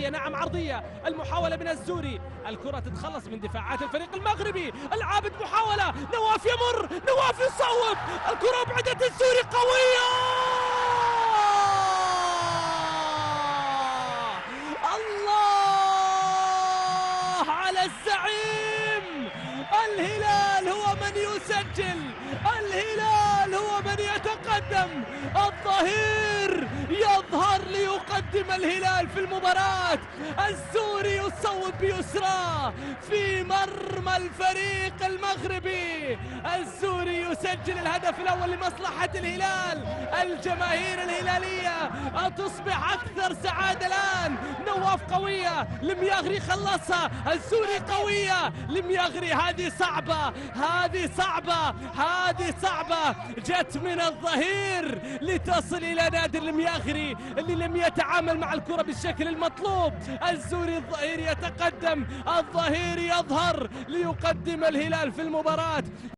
عرضية، نعم عرضية، المحاولة من الزوري، الكرة تتخلص من دفاعات الفريق المغربي، العابد محاولة، نواف يمر، نواف يصوب، الكرة أبعدت الزوري قوية. الله على الزعيم، الهلال هو من يسجل، الهلال هو من يتقدم، الظهير يظهر ليقدم الهلال في المباراة، الزوري يصوب بيسرى في مرمى الفريق المغربي، الزوري يسجل الهدف الأول لمصلحة الهلال، الجماهير الهلالية تصبح أكثر سعادة الآن، نواف قوية، المياغري خلصها، الزوري قوية، المياغري هذه صعبة، هذه صعبة، هذه صعبة، جت من الظهير لتصل إلى نادر المياغري اللي لم يتعامل مع الكرة بالشكل المطلوب، الزوري الظهير يتقدم، الظهير يظهر ليقدم الهلال في المباراة.